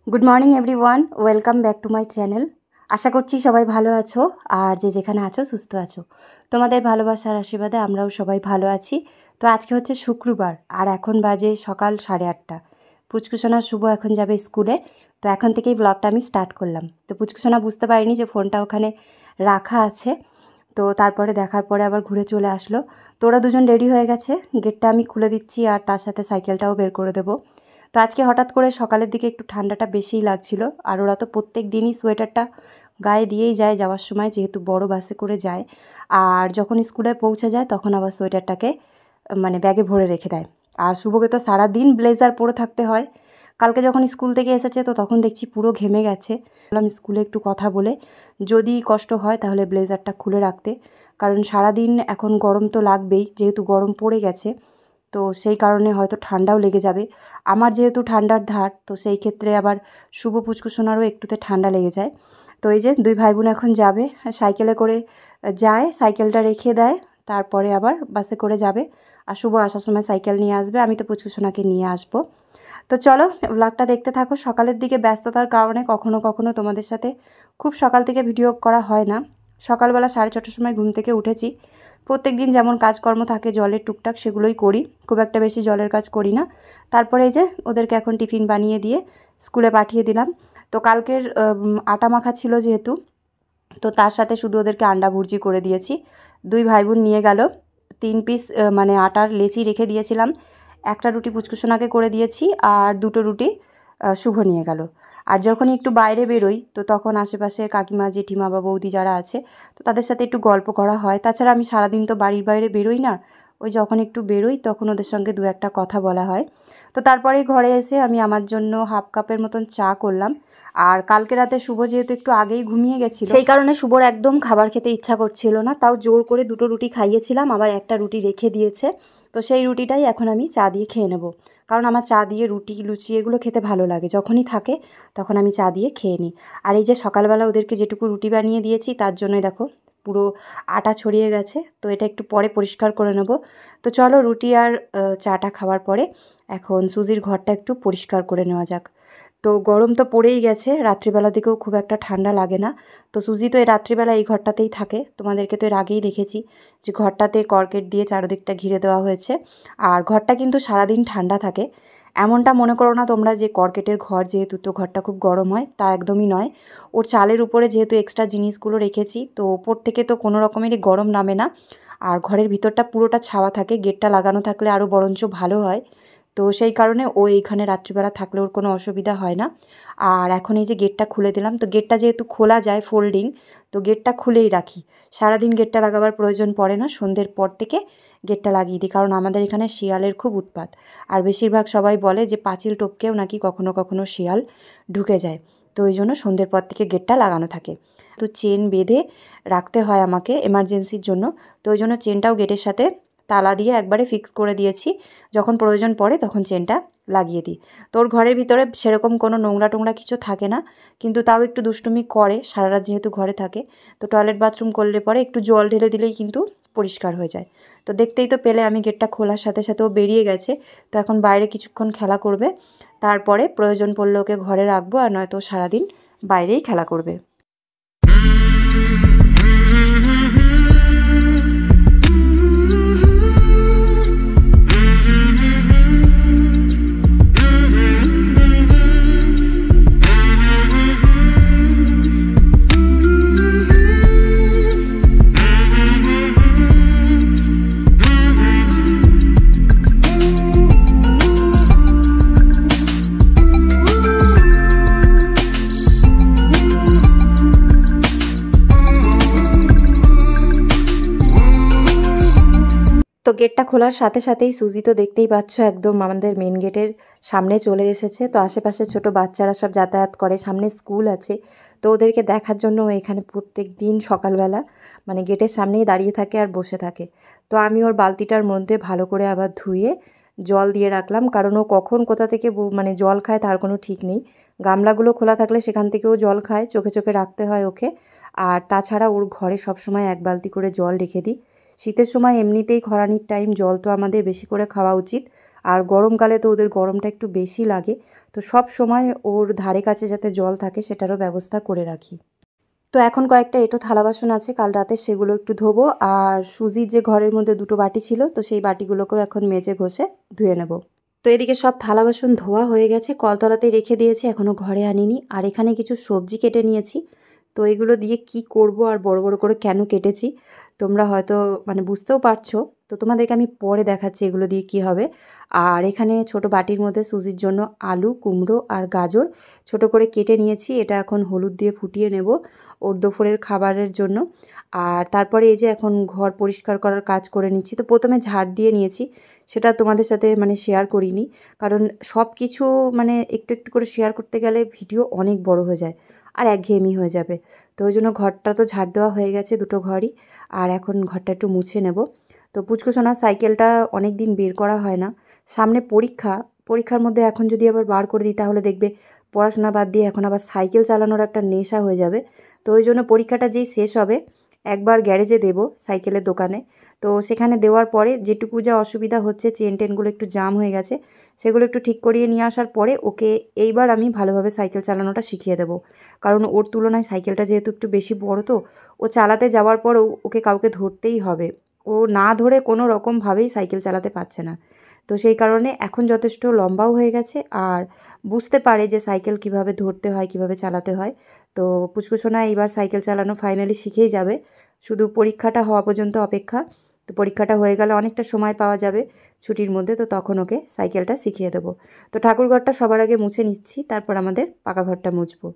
Good morning everyone, welcome back to my channel. আশা করছি সবাই ভালো আছো আর যে যেখানে আছো সুস্থ আছো। তোমাদের ভালোবাসার আশীর্বাদে আমরাও সবাই ভালো আছি। তো আজকে হচ্ছে শুক্রবার আর এখন বাজে সকাল 8:30। পুচকুসোনা শুভ এখন যাবে স্কুলে। তো এখন থেকেই ব্লগটা আমি স্টার্ট করলাম। তো পুচকুসোনা বুঝতে পারিনি যে ফোনটা ওখানে রাখা আছে। তো তারপরে দেখার পরে আবার ঘুরে চলে আসলো। তো ওরা দুজন রেডি হয়ে গেছে, গেটটা আমি খুলে দিচ্ছি আর তার সাথে সাইকেলটাও বের করে দেবো। তো আজকে হঠাৎ করে সকালের দিকে একটু ঠান্ডাটা বেশিই লাগছিল। আর ওরা তো প্রত্যেক দিনই সোয়েটারটা গায়ে দিয়েই যায় যাওয়ার সময়, যেহেতু বড় বাসে করে যায়। আর যখন স্কুলে পৌঁছে যায় তখন আবার সোয়েটারটাকে ব্যাগে ভরে রেখে দেয়। আর শুভকে তো সারাদিন ব্লেজার পরে থাকতে হয়। কালকে যখন স্কুল থেকে এসেছে তো তখন দেখছি পুরো ঘেমে গেছে। বললাম স্কুলে একটু কথা বলে যদি কষ্ট হয় তাহলে ব্লেজারটা খুলে রাখতে, কারণ সারাদিন এখন গরম তো লাগবেই, যেহেতু গরম পড়ে গেছে। তো সেই কারণে হয়তো ঠান্ডাও লেগে যাবে। আমার যেহেতু ঠান্ডার ধার, তো সেই ক্ষেত্রে আবার শুভ পুচকুসোনারও একটুতে ঠান্ডা লেগে যায়। তো এই যে দুই ভাই বোন এখন যাবে, সাইকেলে করে যায়, সাইকেলটা রেখে দেয়, তারপরে আবার বাসে করে যাবে। আর শুভ আসার সময় সাইকেল নিয়ে আসবে, আমি তো পুচকুসোনাকে নিয়ে আসবো। তো চলো ব্লগটা দেখতে থাকো। সকালের দিকে ব্যস্ততার কারণে কখনো কখনো তোমাদের সাথে খুব সকাল থেকে ভিডিও করা হয় না। সকালবেলা 6:30টার সময় ঘুম থেকে উঠেছি। প্রত্যেক দিন যেমন কাজকর্ম থাকে জলের টুকটাক সেগুলোই করি, খুব একটা বেশি জলের কাজ করি না। তারপরে এই যে ওদেরকে এখন টিফিন বানিয়ে দিয়ে স্কুলে পাঠিয়ে দিলাম। তো কালকের আটা মাখা ছিল যেহেতু, তো তার সাথে শুধু ওদেরকে আন্ডা ভুর্জি করে দিয়েছি। দুই ভাই বোন নিয়ে গেল 3 পিস আটার লেচি রেখে দিয়েছিলাম। একটা রুটি পুচকুসোনাকে করে দিয়েছি আর দুটো রুটি শুভ নিয়ে গেল। আর যখনই একটু বাইরে বেরোই তো তখন আশেপাশে কাকিমা জেঠিমা বা বৌদি যারা আছে তো তাদের সাথে একটু গল্প করা হয়। তাছাড়া আমি সারাদিন তো বাড়ির বাইরে বেরোই না, ওই যখন একটু বেরোই তখন ওদের সঙ্গে দু একটা কথা বলা হয়। তো তারপরেই ঘরে এসে আমি আমার জন্য 1/2 কাপের মতন চা করলাম। আর কালকে রাতে শুভ যেহেতু একটু আগেই ঘুমিয়ে গেছিল, সেই কারণে শুভর একদম খাবার খেতে ইচ্ছা করছিল না। তাও জোর করে দুটো রুটি খাইয়েছিলাম, আবার একটা রুটি রেখে দিয়েছে। তো সেই রুটিটাই এখন আমি চা দিয়ে খেয়ে নেব, কারণ আমার চা দিয়ে রুটি লুচি এগুলো খেতে ভালো লাগে। যখনই থাকে তখন আমি চা দিয়ে খেয়ে নিই। আর এই যে সকালবেলা ওদেরকে যেটুকু রুটি বানিয়ে দিয়েছি তার জন্যই দেখো পুরো আটা ছড়িয়ে গেছে। তো এটা একটু পরে পরিষ্কার করে নেব। তো চলো রুটি আর চাটা খাওয়ার পরে এখন সুজির ঘরটা একটু পরিষ্কার করে নেওয়া যাক। তো গরম তো পড়েই গেছে, রাত্রিবেলা দিকেও খুব একটা ঠান্ডা লাগে না। তো সুজি তো এই রাত্রিবেলা এই ঘরটাতেই থাকে, তোমাদেরকে তো এর আগেই দেখেছি যে ঘরটাতে কর্কেট দিয়ে চারদিকটা ঘিরে দেওয়া হয়েছে। আর ঘরটা কিন্তু সারাদিন ঠান্ডা থাকে, এমনটা মনে করো না তোমরা যে কর্কেটের ঘর যেহেতু তো ঘরটা খুব গরম হয়, তা একদমই নয়। ওর চালের উপরে যেহেতু এক্সট্রা জিনিসগুলো রেখেছি তো ওপর থেকে তো কোনো রকমেরই গরম নামে না। আর ঘরের ভিতরটা পুরোটা ছাওয়া থাকে, গেটটা লাগানো থাকলে আরও বরঞ্চ ভালো হয়। তো সেই কারণে ও এইখানে রাত্রিবেলা থাকলে ওর কোনো অসুবিধা হয় না। আর এখন এই যে গেটটা খুলে দিলাম, তো গেটটা যেহেতু খোলা যায় ফোল্ডিং, তো গেটটা খুলেই রাখি। সারাদিন গেটটা লাগাবার প্রয়োজন পড়ে না, সন্ধ্যের পর থেকে গেটটা লাগিয়ে দিই, কারণ আমাদের এখানে শিয়ালের খুব উৎপাত। আর বেশিরভাগ সবাই বলে যে পাঁচিল টপকেও নাকি কখনো কখনো শিয়াল ঢুকে যায়। তো ওই জন্য সন্ধ্যের পর থেকে গেটটা লাগানো থাকে। তো চেন বেঁধে রাখতে হয় আমাকে এমার্জেন্সির জন্য, তো ওই জন্য চেনটাও গেটের সাথে তালা দিয়ে একবারে ফিক্স করে দিয়েছি। যখন প্রয়োজন পড়ে তখন চেনটা লাগিয়ে দিই। তোর ঘরের ভিতরে সেরকম কোনো নোংরা টোংরা কিছু থাকে না, কিন্তু তাও একটু দুষ্টুমি করে সারা রাত যেহেতু ঘরে থাকে। তো টয়লেট বাথরুম করলে পরে একটু জল ঢেলে দিলেই কিন্তু পরিষ্কার হয়ে যায়। তো দেখতেই তো পেলে আমি গেটটা খোলার সাথে সাথে ও বেরিয়ে গেছে। তো এখন বাইরে কিছুক্ষণ খেলা করবে, তারপরে প্রয়োজন পড়লে ওকে ঘরে রাখবো, আর নয়তো সারাদিন বাইরেই খেলা করবে। তো গেটটা খোলার সাথে সাথেই সুজি তো দেখতেই পাচ্ছ একদম আমাদের মেন গেটের সামনে চলে এসেছে। তো আশেপাশে ছোট বাচ্চারা সব যাতায়াত করে, সামনে স্কুল আছে। তো ওদেরকে দেখার জন্য এখানে প্রত্যেক দিন সকালবেলা গেটের সামনেই দাঁড়িয়ে থাকে আর বসে থাকে। তো আমি ওর বালতিটার মধ্যে ভালো করে আবার ধুয়ে জল দিয়ে রাখলাম, কারণ ও কখন কোথা থেকে জল খায় তার কোনো ঠিক নেই। গামলাগুলো খোলা থাকলে সেখান থেকেও জল খায়, চোখে চোখে রাখতে হয় ওকে। আর তাছাড়া ওর ঘরে সবসময় 1 বালতি করে জল রেখে দিই। শীতের সময় এমনিতেই খরানির টাইম, জল তো আমাদের বেশি করে খাওয়া উচিত। আর গরমকালে তো ওদের গরমটা একটু বেশি লাগে, তো সব সময় ওর ধারে কাছে যাতে জল থাকে সেটারও ব্যবস্থা করে রাখি। তো এখন কয়েকটা এঁটো থালা বাসন আছে কাল রাতে, সেগুলো একটু ধোবো। আর সুজির যে ঘরের মধ্যে 2টো বাটি ছিল, তো সেই বাটিগুলোকেও এখন মেজে ঘষে ধুয়ে নেব। তো এদিকে সব থালা বাসন ধোয়া হয়ে গেছে, কলতলাতেই রেখে দিয়েছি, এখনও ঘরে আনিনি। আর এখানে কিছু সবজি কেটে নিয়েছি। তো এগুলো দিয়ে কি করব আর বড় বড় করে কেন কেটেছি তোমরা হয়তো বুঝতেও পারছো। তো তোমাদেরকে আমি পরে দেখাচ্ছি এগুলো দিয়ে কি হবে। আর এখানে ছোট বাটির মধ্যে সুজির জন্য আলু, কুমড়ো আর গাজর ছোট করে কেটে নিয়েছি। এটা এখন হলুদ দিয়ে ফুটিয়ে নেব ওর দুপুরের খাবারের জন্য। আর তারপরে এই যে এখন ঘর পরিষ্কার করার কাজ করে নিচ্ছি। তো প্রথমে ঝাড় দিয়ে নিয়েছি, সেটা তোমাদের সাথে শেয়ার করিনি, কারণ সব কিছু একটু একটু করে শেয়ার করতে গেলে ভিডিও অনেক বড় হয়ে যায় আর একঘেয়েমি হয়ে যাবে। তো ওই জন্য ঘরটা তো ঝাড় দেওয়া হয়ে গেছে, 2টো ঘরই। আর এখন ঘরটা একটু মুছে নেব। তো পুচকুসোনার সাইকেলটা অনেক দিন বের করা হয় না, সামনে পরীক্ষার মধ্যে এখন যদি আবার বার করে দিই তাহলে দেখবে পড়াশোনা বাদ দিয়ে এখন আবার সাইকেল চালানোর একটা নেশা হয়ে যাবে। তো ওই জন্য পরীক্ষাটা যেই শেষ হবে একবার গ্যারেজে দেব, সাইকেলের দোকানে। তো সেখানে দেওয়ার পরে যেটুকু যা অসুবিধা হচ্ছে, চেন টেনগুলো একটু জাম হয়ে গেছে, সেগুলো একটু ঠিক করিয়ে নিয়ে আসার পরে ওকে এইবার আমি ভালোভাবে সাইকেল চালানোটা শিখিয়ে দেবো। কারণ ওর তুলনায় সাইকেলটা যেহেতু একটু বেশি বড়, তো ও চালাতে যাওয়ার পরেও ওকে কাউকে ধরতেই হবে। ও না ধরে কোনো রকমভাবেই সাইকেল চালাতে পারছে না। তো সেই কারণে এখন যথেষ্ট লম্বাও হয়ে গেছে আর বুঝতে পারে যে সাইকেল কিভাবে ধরতে হয়, কিভাবে চালাতে হয়। তো পুচকুসোনা এইবার সাইকেল চালানো ফাইনালি শিখেই যাবে, শুধু পরীক্ষাটা হওয়া পর্যন্ত অপেক্ষা। তো পরীক্ষাটা হয়ে গেলে অনেকটা সময় পাওয়া যাবে ছুটির মধ্যে, তো তখন ওকে সাইকেলটা শিখিয়ে দেবো। তো ঠাকুরঘরটা সবার আগে মুছে নিচ্ছি, তারপর আমাদের পাকা ঘরটা মুছবো।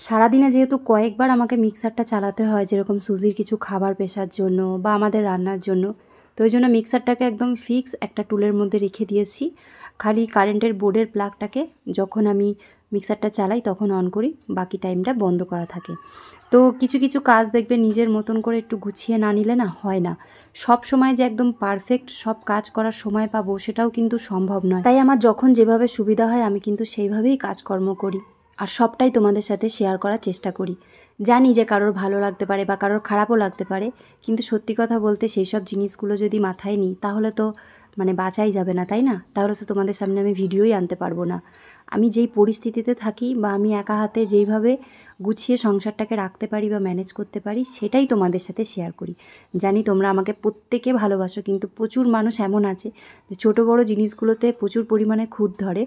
সারাদিনে যেহেতু কয়েকবার আমাকে মিক্সারটা চালাতে হয়, যেরকম সুজির কিছু খাবার পেশার জন্য বা আমাদের রান্নার জন্য, তো ওই জন্য মিক্সারটাকে একদম ফিক্স একটা টুলের মধ্যে রেখে দিয়েছি। খালি কারেন্টের বোর্ডের প্লাগটাকে যখন আমি মিক্সারটা চালাই তখন অন করি, বাকি টাইমটা বন্ধ করা থাকে। তো কিছু কিছু কাজ দেখবে নিজের মতন করে একটু গুছিয়ে না নিলে না হয় না। সব সময় যে একদম পারফেক্ট সব কাজ করার সময় পাবো সেটাও কিন্তু সম্ভব নয়। তাই আমার যখন যেভাবে সুবিধা হয় আমি কিন্তু সেইভাবেই কাজকর্ম করি আর সবটাই তোমাদের সাথে শেয়ার করার চেষ্টা করি। জানি যে কারোর ভালো লাগতে পারে বা কারোর খারাপও লাগতে পারে, কিন্তু সত্যি কথা বলতে সেই সব জিনিসগুলো যদি মাথায় নিই তাহলে তো বাঁচাই যাবে না, তাই না? তাহলে তো তোমাদের সামনে আমি ভিডিওই আনতে পারবো না। আমি যেই পরিস্থিতিতে থাকি বা আমি একা হাতে যেইভাবে গুছিয়ে সংসারটাকে রাখতে পারি বা ম্যানেজ করতে পারি সেটাই তোমাদের সাথে শেয়ার করি। জানি তোমরা আমাকে প্রত্যেকে ভালোবাসো, কিন্তু প্রচুর মানুষ এমন আছে যে ছোটো বড়ো জিনিসগুলোতে প্রচুর পরিমাণে খুঁত ধরে।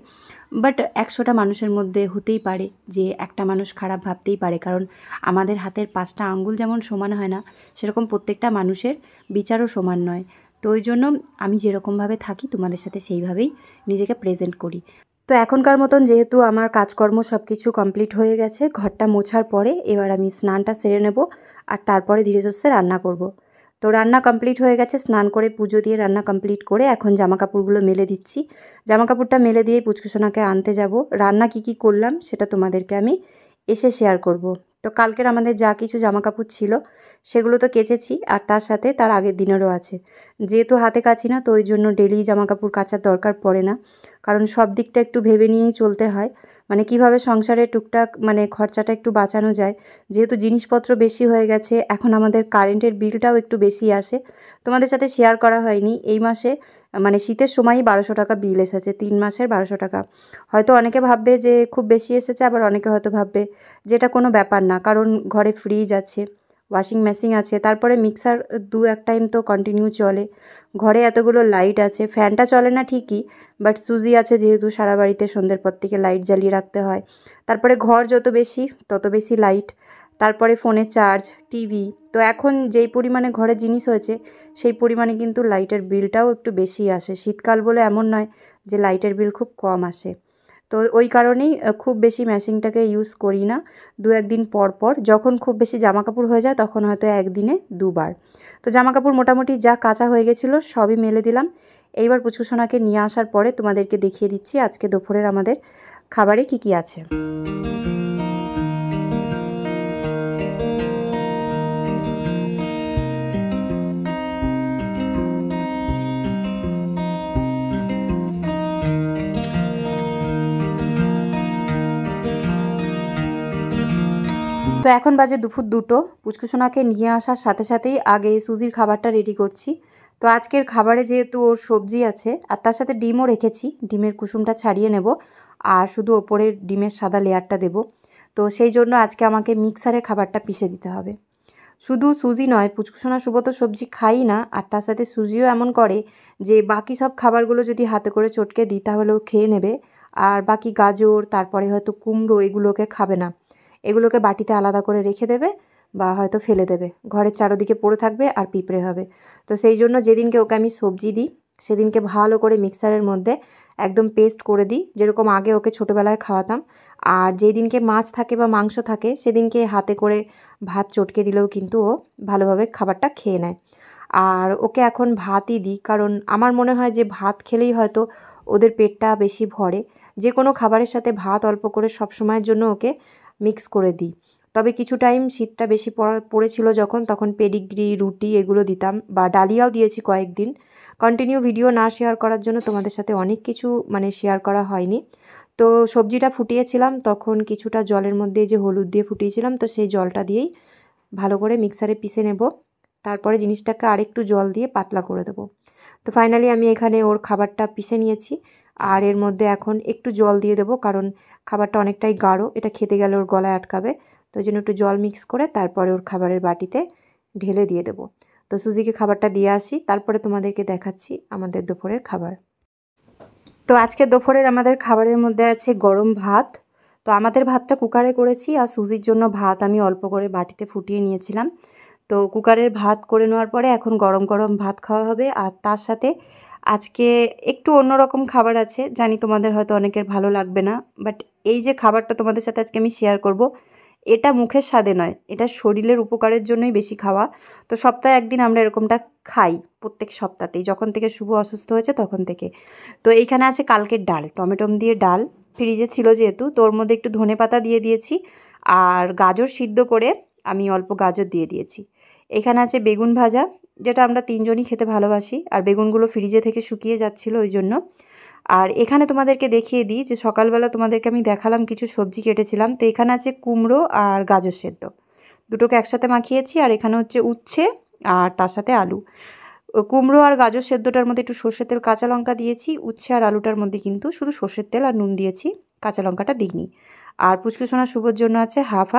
বাট 100টা মানুষের মধ্যে হতেই পারে যে একটা মানুষ খারাপ ভাবতেই পারে, কারণ আমাদের হাতের 5টা আঙ্গুল যেমন সমান হয় না, সেরকম প্রত্যেকটা মানুষের বিচারও সমান নয়। তো ওই জন্য আমি যেরকমভাবে থাকি তোমাদের সাথে সেইভাবেই নিজেকে প্রেজেন্ট করি। তো এখনকার মতন যেহেতু আমার কাজকর্ম সব কিছু কমপ্লিট হয়ে গেছে, ঘরটা মোছার পরে এবার আমি স্নানটা সেরে নেব আর তারপরে ধীরে সুস্থে রান্না করব। তো রান্না কমপ্লিট হয়ে গেছে, স্নান করে পুজো দিয়ে রান্না কমপ্লিট করে এখন জামাকাপড়গুলো মেলে দিচ্ছি। জামাকাপড়টা মেলে দিয়েই পুচকুসোনাকে আনতে যাব। রান্না কি করলাম সেটা তোমাদেরকে আমি এসে শেয়ার করব। তো কালকের আমাদের যা কিছু জামাকাপড় ছিল সেগুলো তো কেচেছি, আর তার সাথে তার আগের দিনেরও আছে। যেহেতু হাতে কাচি না, তো ওই জন্য ডেলি জামাকাপড় কাচার দরকার পড়ে না, কারণ সব দিকটা একটু ভেবে নিয়েই চলতে হয়। কিভাবে সংসারে টুকটাক খরচাটা একটু বাঁচানো যায়। যেহেতু জিনিসপত্র বেশি হয়ে গেছে, এখন আমাদের কারেন্টের বিলটাও একটু বেশি আসে। তোমাদের সাথে শেয়ার করা হয়নি, এই মাসে শীতের সময়ই 1200 টাকা বিল এসেছে, 3 মাসের 1200 টাকা। হয়তো অনেকে ভাববে যে খুব বেশি এসেছে, আবার অনেকে হয়তো ভাববে যে এটা কোনো ব্যাপার না, কারণ ঘরে ফ্রিজ আছে, ওয়াশিং মেশিন আছে, তারপরে মিক্সার 2-1 টাইম তো কন্টিনিউ চলে, ঘরে এতগুলো লাইট আছে, ফ্যানটা চলে না ঠিকই, বাট সুজি আছে যেহেতু সারা বাড়িতে সন্ধ্যের পর থেকে লাইট জ্বালিয়ে রাখতে হয়। তারপরে ঘর যত বেশি তত বেশি লাইট, তারপরে ফোনে চার্জ, টিভি। তো এখন যেই পরিমাণে ঘরে জিনিস হয়েছে সেই পরিমাণে কিন্তু লাইটের বিলটাও একটু বেশি আসে। শীতকাল বলে এমন নয় যে লাইটের বিল খুব কম আসে। তো ওই কারণেই খুব বেশি মেশিনটাকে ইউজ করি না, 2-1 দিন পর পর। যখন খুব বেশি জামাকাপড় হয়ে যায় তখন হয়তো একদিনে 2 বার। তো জামাকাপড় মোটামুটি যা কাচা হয়ে গেছিলো সবই মেলে দিলাম। এইবার পুচকুসোনাকে নিয়ে আসার পরে তোমাদেরকে দেখিয়ে দিচ্ছি আজকে দুপুরের আমাদের খাবারে কি কি আছে। তো এখন বাজে দুপুর 2টো। পুচকুসোনাকে নিয়ে আসার সাথে সাথেই আগে সুজির খাবারটা রেডি করছি। তো আজকের খাবারে যেহেতু ওর সবজি আছে আর তার সাথে ডিমও রেখেছি, ডিমের কুসুমটা ছাড়িয়ে নেব আর শুধু ওপরের ডিমের সাদা লেয়ারটা দেব। তো সেই জন্য আজকে আমাকে মিক্সারে খাবারটা পিষে দিতে হবে। শুধু সুজি নয়, পুচকুসোনা শুভ তো সবজি খাই না, আর তার সাথে সুজিও এমন করে যে বাকি সব খাবারগুলো যদি হাতে করে চটকে দিই তাহলে ও খেয়ে নেবে, আর বাকি গাজর তারপরে হয়তো কুমড়ো এগুলোকে খাবে না। এগুলোকে বাটিতে আলাদা করে রেখে দেবে বা হয়তো ফেলে দেবে, ঘরের চারদিকে পড়ে থাকবে আর পিঁপড়ে হবে। তো সেই জন্য যেদিনকে ওকে আমি সবজি দিই সেদিনকে ভালো করে মিক্সারের মধ্যে একদম পেস্ট করে দিই, যেরকম আগে ওকে ছোটোবেলায় খাওয়াতাম। আর যেই দিনকে মাছ থাকে বা মাংস থাকে সেদিনকে হাতে করে ভাত চটকে দিলেও কিন্তু ও ভালোভাবে খাবারটা খেয়ে নেয়। আর ওকে এখন ভাতই দিই, কারণ আমার মনে হয় যে ভাত খেলেই হয়তো ওদের পেটটা বেশি ভরে। যে কোনো খাবারের সাথে ভাত অল্প করে সব সময়ের জন্য ওকে মিক্স করে দিই। তবে কিছু টাইম শীতটা বেশি পড়েছিল যখন, তখন পেডিগ্রি রুটি এগুলো দিতাম, বা ডালিয়াও দিয়েছি কয়েকদিন। কন্টিনিউ ভিডিও না শেয়ার করার জন্য তোমাদের সাথে অনেক কিছু শেয়ার করা হয়নি। তো সবজিটা ফুটিয়েছিলাম তখন কিছুটা জলের মধ্যে যে হলুদ দিয়ে ফুটিয়েছিলাম, তো সেই জলটা দিয়েই ভালো করে মিক্সারে পিষে নেব। তারপরে জিনিসটাকে আরেকটু জল দিয়ে পাতলা করে দেবো। তো ফাইনালি আমি এখানে ওর খাবারটা পিষে নিয়েছি, আর এর মধ্যে এখন একটু জল দিয়ে দেবো, কারণ খাবারটা অনেকটাই গাঢ়, এটা খেতে গেলে ওর গলায় আটকাবে। তো ওই জন্য একটু জল মিক্স করে তারপরে ওর খাবারের বাটিতে ঢেলে দিয়ে দেবো। তো সুজিকে খাবারটা দিয়ে আসি, তারপরে তোমাদেরকে দেখাচ্ছি আমাদের দুপুরের খাবার। তো আজকে দুপুরের আমাদের খাবারের মধ্যে আছে গরম ভাত। তো আমাদের ভাতটা কুকারে করেছি, আর সুজির জন্য ভাত আমি অল্প করে বাটিতে ফুটিয়ে নিয়েছিলাম। তো কুকারের ভাত করে নেওয়ার পরে এখন গরম গরম ভাত খাওয়া হবে। আর তার সাথে আজকে একটু অন্যরকম খাবার আছে, জানি তোমাদের হয়তো অনেকের ভালো লাগবে না, বাট এই যে খাবারটা তোমাদের সাথে আজকে আমি শেয়ার করব, এটা মুখের স্বাদে নয়, এটা শরীরের উপকারের জন্যই বেশি খাওয়া। তো সপ্তাহে একদিন আমরা এরকমটা খাই, প্রত্যেক সপ্তাহতেই, যখন থেকে শুভ অসুস্থ হয়েছে তখন থেকে। তো এইখানে আছে কালকের ডাল, টমেটো দিয়ে ডাল, ফ্রিজে ছিল যেহেতু, তো ওর মধ্যে একটু ধনেপাতা দিয়ে দিয়েছি, আর গাজর সিদ্ধ করে আমি অল্প গাজর দিয়ে দিয়েছি। এখানে আছে বেগুন ভাজা, যেটা আমরা 3জনই খেতে ভালোবাসি, আর বেগুনগুলো ফ্রিজে থেকে শুকিয়ে যাচ্ছিলো ওই জন্য। আর এখানে তোমাদেরকে দেখিয়ে দিই যে সকালবেলা তোমাদেরকে আমি দেখালাম কিছু সবজি কেটেছিলাম। তো এখানে আছে কুমড়ো আর গাজর সেদ্ধ, দুটোকে একসাথে মাখিয়েছি। আর এখানে হচ্ছে উচ্ছে আর তার সাথে আলু। কুমড়ো আর গাজর সেদ্ধটার মধ্যে একটু সর্ষের তেল কাঁচা লঙ্কা দিয়েছি, উচ্ছে আর আলুটার মধ্যে কিন্তু শুধু সর্ষের তেল আর নুন দিয়েছি, কাঁচা লঙ্কাটা দিইনি। আর পুচকুসোনা শুভর জন্য আছে হাফ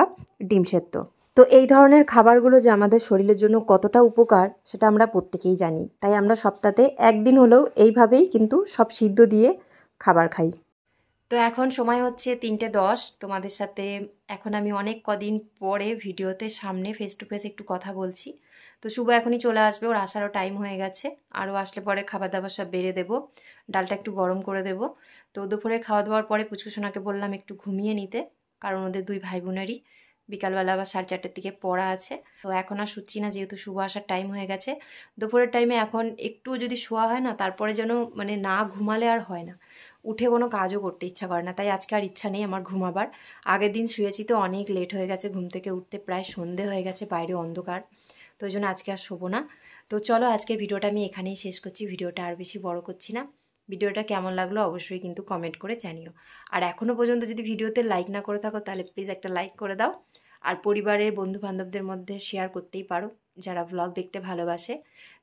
ডিম সেদ্ধ। তো এই ধরনের খাবারগুলো যে আমাদের শরীরের জন্য কতটা উপকার সেটা আমরা প্রত্যেকেই জানি, তাই আমরা সপ্তাহে একদিন হলেও এইভাবেই কিন্তু সব সিদ্ধ দিয়ে খাবার খাই। তো এখন সময় হচ্ছে 3:10। তোমাদের সাথে এখন আমি অনেক কদিন পরে ভিডিওতে সামনে ফেস টু ফেস একটু কথা বলছি। তো শুভ এখনই চলে আসবে, ওর আসারও টাইম হয়ে গেছে। আরও আসলে পরে খাবার দাবার সব বেড়ে দেবো, ডালটা একটু গরম করে দেবো। তো দুপুরে খাওয়া দাওয়ার পরে পুচকুসোনাকে বললাম একটু ঘুমিয়ে নিতে, কারণ ওদের 2 ভাই বোনেরই বিকালবেলা আবার 4:30টার দিকে পড়া আছে। তো এখন আর শুচ্ছি না, যেহেতু শুভ আসার টাইম হয়ে গেছে। দুপুরের টাইমে এখন একটু যদি শোয়া হয় না, তারপরে যেন না ঘুমালে আর হয় না, উঠে কোনো কাজও করতে ইচ্ছা করে না। তাই আজকে আর ইচ্ছা নেই আমার ঘুমাবার। আগের দিন শুয়েছি তো অনেক লেট হয়ে গেছে, ঘুম থেকে উঠতে প্রায় সন্ধে হয়ে গেছে, বাইরে অন্ধকার। তো ওই জন্য আজকে আর শোবো না। তো চলো আজকের ভিডিওটা আমি এখানেই শেষ করছি, ভিডিওটা আর বেশি বড় করছি না। ভিডিওটা কেমন লাগলো অবশ্যই কিন্তু কমেন্ট করে জানিও। আর এখনও পর্যন্ত যদি ভিডিওতে লাইক না করে থাকো তাহলে প্লিজ একটা লাইক করে দাও। আর পরিবারের বন্ধু বান্ধবদের মধ্যে শেয়ার করতেই পারো যারা ব্লগ দেখতে ভালোবাসে।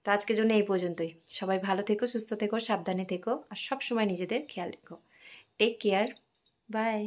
তো আজকের জন্য এই পর্যন্তই। সবাই ভালো থেকো, সুস্থ থেকো, সাবধানে থেকো, আর সব সময় নিজেদের খেয়াল রেখো। Take care, by.